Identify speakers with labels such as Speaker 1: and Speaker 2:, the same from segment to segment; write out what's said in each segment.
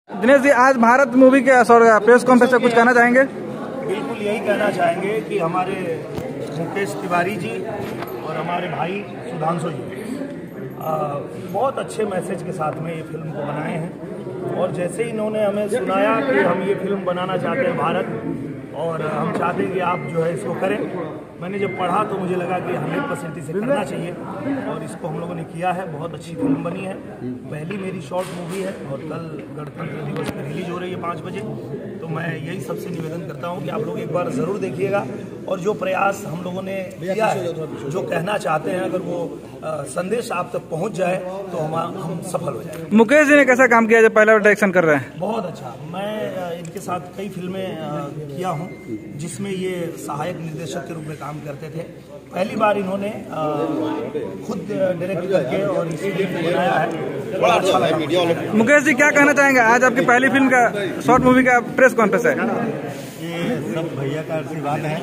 Speaker 1: दिनेश जी, आज भारत मूवी के press conference से कुछ कहना चाहेंगे?
Speaker 2: बिल्कुल यही कहना चाहेंगे कि हमारे मुकेश तिवारी जी और हमारे भाई सुधांशु जी बहुत अच्छे मैसेज के साथ में ये फिल्म को बनाए हैं। और जैसे ही इन्होंने हमें सुनाया कि हम ये फिल्म बनाना चाहते हैं भारत, और हम चाहते हैं कि आप जो है इसको करें, मैंने जब पढ़ा तो मुझे लगा कि 100% इसे करना चाहिए और इसको हम लोगों ने किया है। बहुत अच्छी फिल्म बनी है, पहली मेरी शॉर्ट मूवी है और कल गणतंत्र दिवस पर रिलीज हो रही है 5 बजे। तो मैं यही सबसे निवेदन करता हूं कि आप लोग एक बार ज़रूर देखिएगा और जो प्रयास हम लोगों ने किया है, जो कहना चाहते हैं, अगर वो संदेश आप तक पहुंच जाए तो हम सफल हो जाए।
Speaker 1: मुकेश जी ने कैसा काम किया जब पहला डायरेक्शन कर रहे हैं?
Speaker 2: बहुत अच्छा। मैं इनके साथ कई फिल्में किया हूं जिसमें ये सहायक निर्देशक के रूप में काम करते थे। पहली बार इन्होंने खुद डायरेक्ट करके और इसी फिल्म को बनाया है, बड़ा अच्छा लगा।
Speaker 1: मुकेश जी, क्या कहना चाहेंगे? आज आपकी पहली फिल्म का शॉर्ट मूवी का प्रेस कॉन्फ्रेंस है।
Speaker 3: ये सब भैया का आशीर्वाद है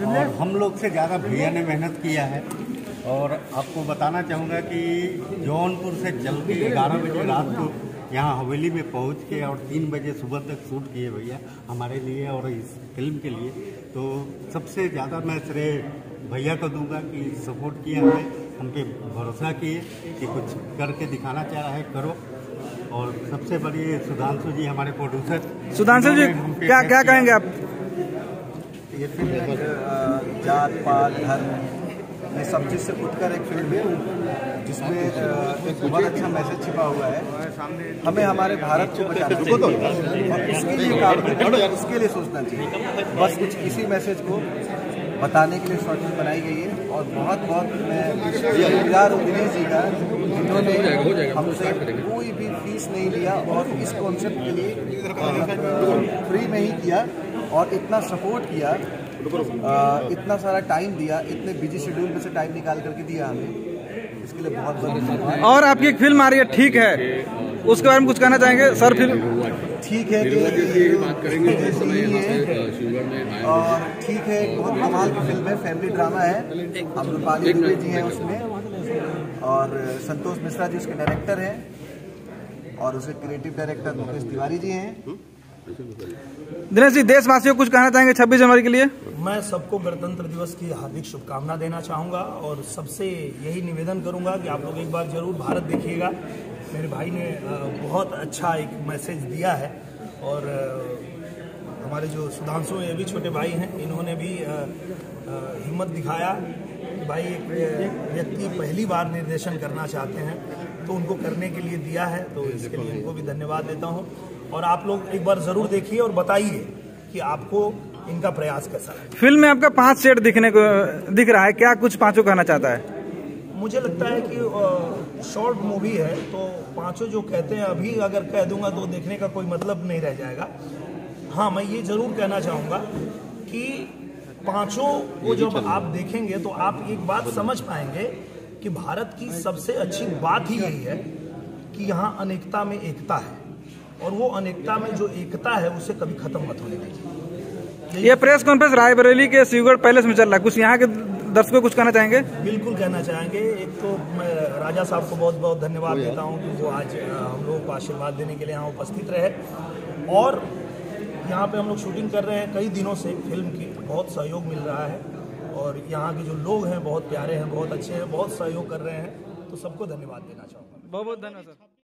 Speaker 3: और हम लोग से ज़्यादा भैया ने मेहनत किया है। और आपको बताना चाहूँगा कि जौनपुर से चल के 11 बजे रात को यहाँ हवेली में पहुँच के और 3 बजे सुबह तक शूट किए भैया हमारे लिए और इस फिल्म के लिए। तो सबसे ज़्यादा मैं श्रेय भैया को दूंगा कि सपोर्ट किया हमें, हम पे भरोसा किए कि कुछ करके दिखाना चाह रहा है, करो। और सबसे बड़ी सुधांशु जी, हमारे प्रोड्यूसर।
Speaker 1: सुधांशु जी, क्या कहेंगे आप?
Speaker 4: ये फिल्म जात पात धर्म ये सब चीज़ से उठकर एक फिल्म है जिसमें एक बहुत अच्छा मैसेज छिपा हुआ है। हमें हमारे भारत को बचाना चाहिए और इसके लिए काम करना, इसके लिए सोचना चाहिए। बस कुछ इसी मैसेज को बताने के लिए शॉर्ट फिल्म बनाई गई है। और बहुत बहुत मैं शुक्रगुजार हूँ दिनेश जी का, जिन्होंने हमसे कोई भी फीस नहीं लिया और इस कॉन्सेप्ट के लिए फ्री में ही किया और इतना सपोर्ट किया, इतना सारा टाइम दिया, इतने बिजी शेड्यूल में से टाइम निकाल करके दिया हमें, इसके लिए बहुत बहुत धन्यवाद।
Speaker 1: और आपकी एक फिल्म आ रही है, ठीक है, उसके बारे में कुछ कहना चाहेंगे सर? फिल्म
Speaker 4: ठीक है कि और ठीक है, बहुत कमाल की फिल्म है, फैमिली ड्रामा है। अमृपाली दुबे जी हैं उसमें और संतोष मिश्रा जी उसके डायरेक्टर हैं और उसके क्रिएटिव डायरेक्टर मुकेश तिवारी जी हैं।
Speaker 1: दिनेश जी, देशवासियों को कुछ कहना चाहेंगे 26 जनवरी के लिए?
Speaker 2: मैं सबको गणतंत्र दिवस की हार्दिक शुभकामना देना चाहूँगा और सबसे यही निवेदन करूँगा कि आप लोग एक बार जरूर भारत देखिएगा। मेरे भाई ने बहुत अच्छा एक मैसेज दिया है और हमारे जो सुधांशु ये भी छोटे भाई हैं, इन्होंने भी हिम्मत दिखाया कि भाई एक व्यक्ति पहली बार निर्देशन करना चाहते हैं तो उनको करने के लिए दिया है, तो इसके लिए इनको भी धन्यवाद देता हूँ। और आप लोग एक बार जरूर देखिए और बताइए कि आपको इनका प्रयास कैसा है।
Speaker 1: फिल्म में आपका 5 सेट दिख रहा है, क्या कुछ पांचों कहना चाहता है?
Speaker 2: मुझे लगता है कि शॉर्ट मूवी है तो पांचों जो कहते हैं, अभी अगर कह दूंगा तो देखने का कोई मतलब नहीं रह जाएगा। हाँ, मैं ये जरूर कहना चाहूँगा कि पांचों को जब आप देखेंगे तो आप एक बात समझ पाएंगे कि भारत की सबसे अच्छी बात ही यही है कि यहाँ अनेकता में एकता है और वो अनेकता में जो एकता है उसे कभी खत्म मत होने दीजिए।
Speaker 1: ये प्रेस कॉन्फ्रेंस रायबरेली के शिवगढ़ पैलेस में चल रहा है, कुछ यहाँ के दर्शकों को कुछ कहना चाहेंगे?
Speaker 2: बिल्कुल कहना चाहेंगे। एक तो मैं राजा साहब को बहुत बहुत धन्यवाद देता हूँ कि वो आज हम लोगों को आशीर्वाद देने के लिए यहाँ उपस्थित रहे। और यहाँ पे हम लोग शूटिंग कर रहे हैं कई दिनों से फिल्म की, बहुत सहयोग मिल रहा है और यहाँ के जो लोग हैं बहुत प्यारे हैं, बहुत अच्छे हैं, बहुत सहयोग कर रहे हैं, तो सबको धन्यवाद देना चाहूँगा।
Speaker 1: बहुत बहुत धन्यवाद सर।